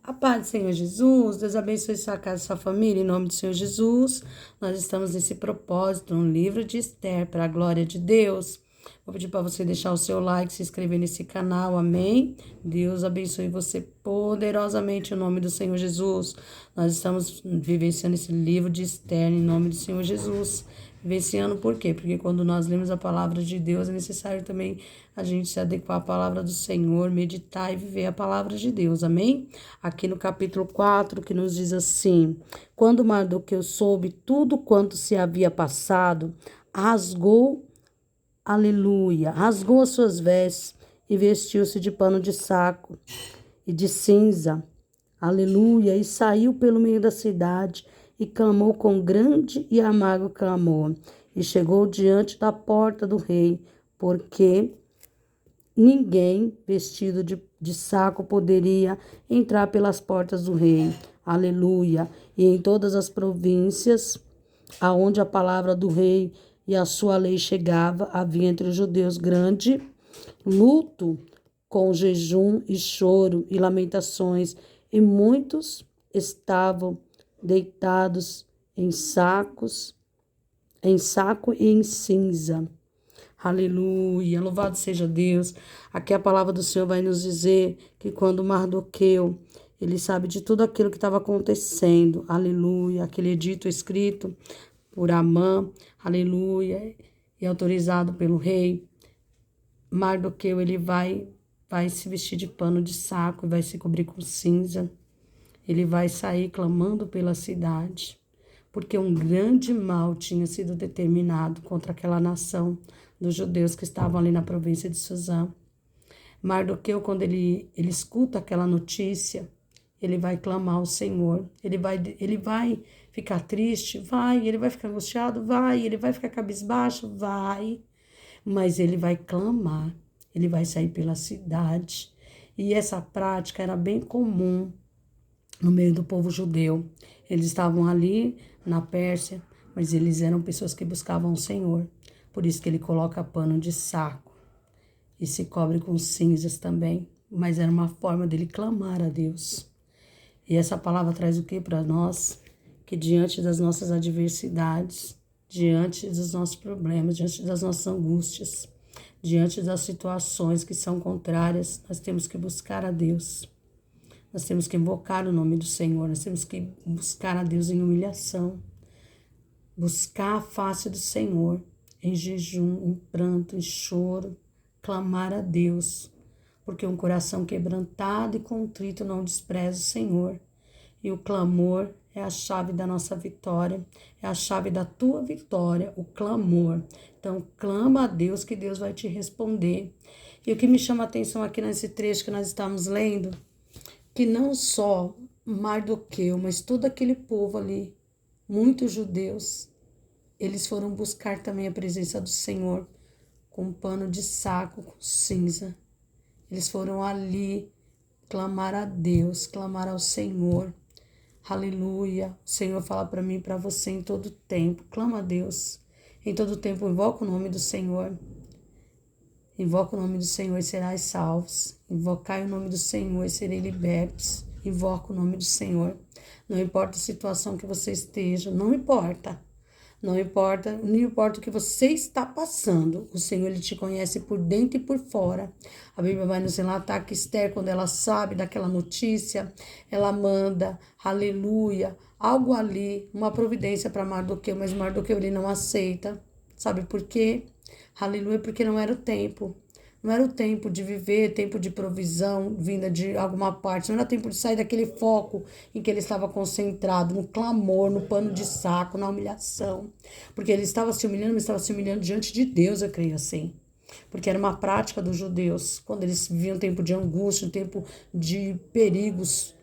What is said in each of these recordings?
A paz do Senhor Jesus, Deus abençoe sua casa e sua família, em nome do Senhor Jesus. Nós estamos nesse propósito, no livro de Esther, para a glória de Deus. Vou pedir para você deixar o seu like, se inscrever nesse canal, amém? Deus abençoe você poderosamente, em nome do Senhor Jesus. Nós estamos vivenciando esse livro de Esther, em nome do Senhor Jesus. Vivenciando por quê? Porque quando nós lemos a palavra de Deus, é necessário também a gente se adequar à palavra do Senhor, meditar e viver a palavra de Deus, amém? Aqui no capítulo 4, que nos diz assim: quando Mardoqueu soube tudo quanto se havia passado, rasgou, aleluia, rasgou as suas vestes e vestiu-se de pano de saco e de cinza, aleluia, e saiu pelo meio da cidade e clamou com grande e amargo clamor, e chegou diante da porta do rei, porque ninguém vestido de saco poderia entrar pelas portas do rei, aleluia, e em todas as províncias aonde a palavra do rei e a sua lei chegava, havia entre os judeus grande luto, com jejum e choro e lamentações, e muitos estavam deitados em saco e em cinza. Aleluia, louvado seja Deus. Aqui a palavra do Senhor vai nos dizer que quando Mardoqueu, ele sabe de tudo aquilo que estava acontecendo, aleluia, aquele edito escrito por Amã, aleluia, e autorizado pelo rei, Mardoqueu, ele vai se vestir de pano de saco e vai se cobrir com cinza. Ele vai sair clamando pela cidade, porque um grande mal tinha sido determinado contra aquela nação dos judeus que estavam ali na província de Suzã. Mardoqueu, quando ele escuta aquela notícia, ele vai clamar ao Senhor. Ele vai ficar triste? Vai. Ele vai ficar angustiado? Vai. Ele vai ficar cabisbaixo? Vai. Mas ele vai clamar. Ele vai sair pela cidade. E essa prática era bem comum no meio do povo judeu. Eles estavam ali na Pérsia, mas eles eram pessoas que buscavam o Senhor. Por isso que ele coloca pano de saco e se cobre com cinzas também. Mas era uma forma dele clamar a Deus. E essa palavra traz o que para nós? Que diante das nossas adversidades, diante dos nossos problemas, diante das nossas angústias, diante das situações que são contrárias, nós temos que buscar a Deus. Nós temos que invocar o nome do Senhor, nós temos que buscar a Deus em humilhação, buscar a face do Senhor, em jejum, em pranto, em choro, clamar a Deus, porque um coração quebrantado e contrito não despreza o Senhor, e o clamor é a chave da nossa vitória, é a chave da tua vitória, o clamor. Então, clama a Deus que Deus vai te responder. E o que me chama a atenção aqui nesse trecho que nós estamos lendo, que não só Mardoqueu, mas todo aquele povo ali, muitos judeus, eles foram buscar também a presença do Senhor com um pano de saco, com cinza. Eles foram ali clamar a Deus, clamar ao Senhor. Aleluia. O Senhor fala para mim e para você em todo tempo. Clama a Deus. Em todo tempo invoca o nome do Senhor. Invoca o nome do Senhor e serás salvos. Invocai o nome do Senhor e serei libertos. Invoca o nome do Senhor. Não importa a situação que você esteja, não importa. Não importa o que você está passando. O Senhor, Ele te conhece por dentro e por fora. A Bíblia vai nos relatar que Esther, quando ela sabe daquela notícia, ela manda, aleluia, algo ali, uma providência para Mardoqueu, mas Mardoqueu ele não aceita. Sabe por quê? Aleluia, porque não era o tempo. Não era o tempo de viver, tempo de provisão vinda de alguma parte. Não era tempo de sair daquele foco em que ele estava concentrado, no clamor, no pano de saco, na humilhação. Porque ele estava se humilhando, mas estava se humilhando diante de Deus, eu creio assim. Porque era uma prática dos judeus, quando eles viviam um tempo de angústia, um tempo de perigos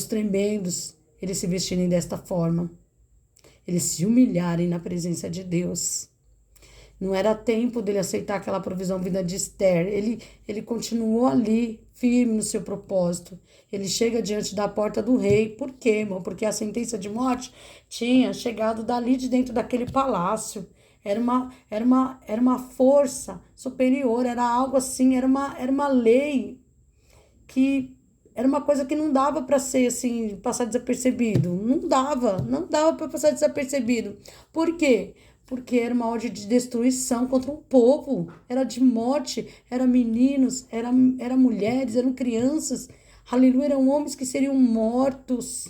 tremendos, eles se vestirem desta forma. Eles se humilharem na presença de Deus. Não era tempo dele aceitar aquela provisão vinda de Esther. Ele continuou ali, firme no seu propósito. Ele chega diante da porta do rei. Por quê, irmão? Porque a sentença de morte tinha chegado dali de dentro daquele palácio. Era uma força superior, era algo assim, era uma lei que Era uma coisa que não dava para ser assim, passar desapercebido. Não dava para passar desapercebido. Por quê? Porque era uma ordem de destruição contra um povo. Era de morte, eram meninos, eram mulheres, eram crianças. Aleluia, eram homens que seriam mortos.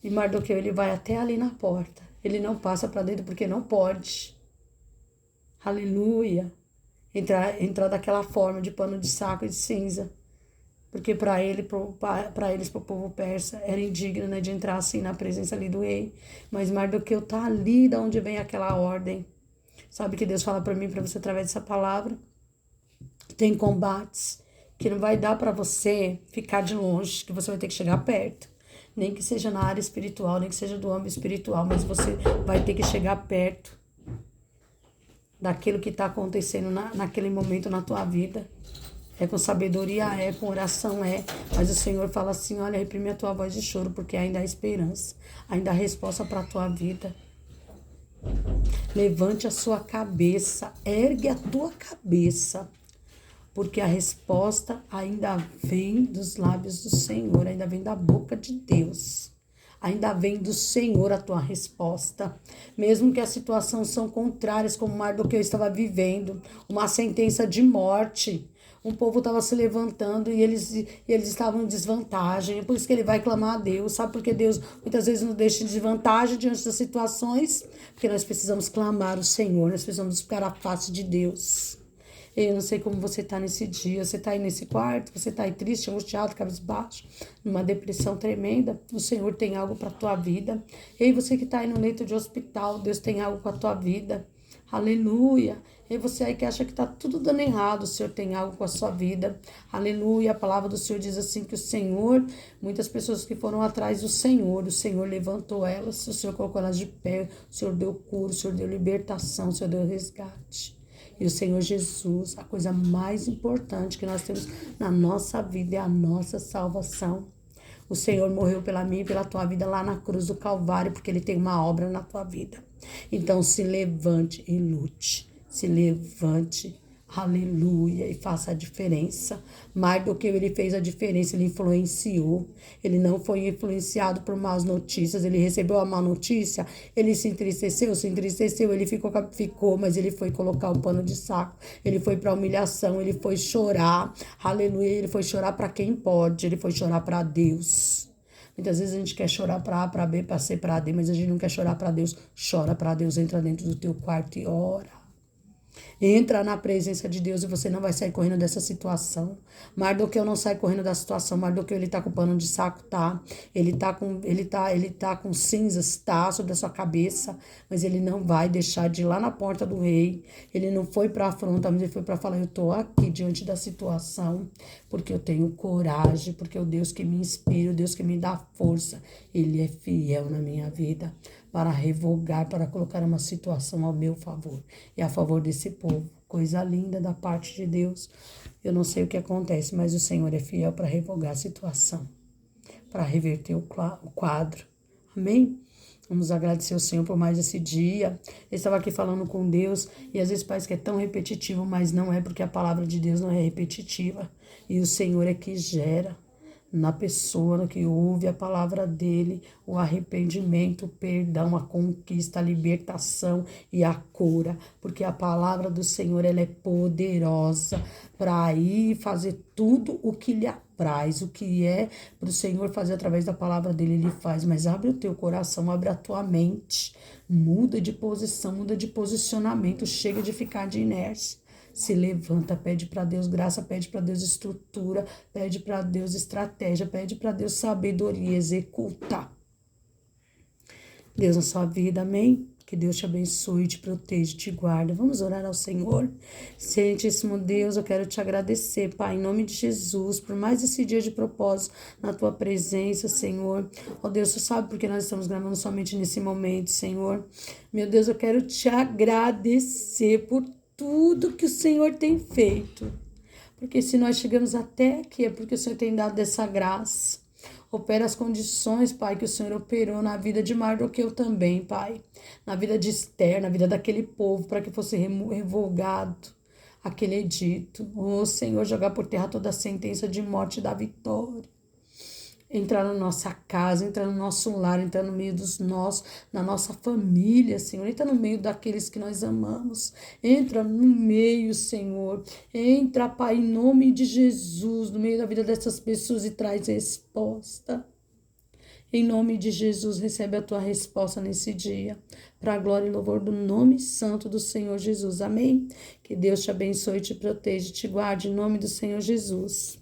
E Mardoqueu, ele vai até ali na porta. Ele não passa para dentro porque não pode. Aleluia. Entrar daquela forma de pano de saco e de cinza. Porque para eles, para o povo persa, era indigno, né, de entrar assim na presença ali do rei. Mas Mardoqueu tá ali de onde vem aquela ordem. Sabe que Deus fala para mim, para você através dessa palavra? Tem combates que não vai dar para você ficar de longe, que você vai ter que chegar perto. Nem que seja na área espiritual, nem que seja do âmbito espiritual, mas você vai ter que chegar perto daquilo que está acontecendo naquele momento na tua vida. É com sabedoria, é com oração, é. Mas o Senhor fala assim, olha, reprime a tua voz de choro, porque ainda há esperança. Ainda há resposta para a tua vida. Levante a sua cabeça, ergue a tua cabeça. Porque a resposta ainda vem dos lábios do Senhor, ainda vem da boca de Deus. Ainda vem do Senhor a tua resposta. Mesmo que as situações são contrárias, como Mardoqueu estava vivendo, uma sentença de morte. Um povo estava se levantando e eles estavam em desvantagem. É por isso que ele vai clamar a Deus. Sabe por que Deus muitas vezes nos deixa em desvantagem diante das situações? Porque nós precisamos clamar o Senhor, nós precisamos buscar a face de Deus. Eu não sei como você está nesse dia, você está aí nesse quarto, você está aí triste, angustiado, cabisbaixo, numa depressão tremenda. O Senhor tem algo para a tua vida. Ei, você que está aí no leito de hospital, Deus tem algo para a tua vida. Aleluia. E você aí que acha que está tudo dando errado, o Senhor tem algo com a sua vida. Aleluia. A palavra do Senhor diz assim que o Senhor, muitas pessoas que foram atrás do Senhor, o Senhor levantou elas, o Senhor colocou elas de pé, o Senhor deu cura, o Senhor deu libertação, o Senhor deu resgate. E o Senhor Jesus, a coisa mais importante que nós temos na nossa vida é a nossa salvação. O Senhor morreu pela minha e pela tua vida lá na cruz do Calvário, porque Ele tem uma obra na tua vida. Então se levante e lute. Se levante, aleluia, e faça a diferença. Mais do que ele fez a diferença, ele influenciou. Ele não foi influenciado por más notícias, ele recebeu a má notícia, ele se entristeceu, ele ficou, mas ele foi colocar o pano de saco, ele foi para humilhação, ele foi chorar, aleluia, ele foi chorar para quem pode, ele foi chorar para Deus. Muitas vezes a gente quer chorar para A, para B, para C, para D, mas a gente não quer chorar para Deus. Chora para Deus, entra dentro do teu quarto e ora. Entra na presença de Deus e você não vai sair correndo dessa situação. Mardoqueu não sai correndo da situação. Mardoqueu, ele tá com pano de saco, tá? Ele tá com cinzas, tá? Sobre a sua cabeça. Mas ele não vai deixar de ir lá na porta do rei. Ele não foi pra afronta, mas ele foi pra falar, eu tô aqui diante da situação, porque eu tenho coragem, porque o Deus que me inspira, o Deus que me dá força, Ele é fiel na minha vida para revogar, para colocar uma situação ao meu favor e a favor desse povo. Coisa linda da parte de Deus. Eu não sei o que acontece, mas o Senhor é fiel para revogar a situação, para reverter o quadro. Amém? Vamos agradecer ao Senhor por mais esse dia. Eu estava aqui falando com Deus e às vezes parece que é tão repetitivo, mas não é, porque a palavra de Deus não é repetitiva. E o Senhor é que gera na pessoa que ouve a palavra dele, o arrependimento, o perdão, a conquista, a libertação e a cura, porque a palavra do Senhor, ela é poderosa para ir fazer tudo o que lhe apraz, o que é para o Senhor fazer através da palavra dele, ele faz, mas abre o teu coração, abre a tua mente, muda de posição, muda de posicionamento, chega de ficar de inércia. Se levanta, pede para Deus graça, pede para Deus estrutura, pede para Deus estratégia, pede para Deus sabedoria, executa. Deus na sua vida, amém? Que Deus te abençoe, te proteja, te guarda. Vamos orar ao Senhor. Santíssimo Deus, eu quero te agradecer, Pai, em nome de Jesus, por mais esse dia de propósito na tua presença, Senhor. Ó Deus, tu sabe porque nós estamos gravando somente nesse momento, Senhor. Meu Deus, eu quero te agradecer por tudo que o Senhor tem feito. Porque se nós chegamos até aqui, é porque o Senhor tem dado essa graça. Opera as condições, Pai, que o Senhor operou na vida de Mardoqueu também, Pai. Na vida de Esther, na vida daquele povo, para que fosse revogado aquele edito. Senhor, jogar por terra toda a sentença de morte da Vitória. Entrar na nossa casa, entrar no nosso lar, entrar no meio dos nossos, na nossa família, Senhor. Entra no meio daqueles que nós amamos. Entra no meio, Senhor. Entra, Pai, em nome de Jesus, no meio da vida dessas pessoas e traz resposta. Em nome de Jesus, recebe a tua resposta nesse dia. Para a glória e louvor do nome santo do Senhor Jesus. Amém? Que Deus te abençoe, te proteja, te guarde em nome do Senhor Jesus.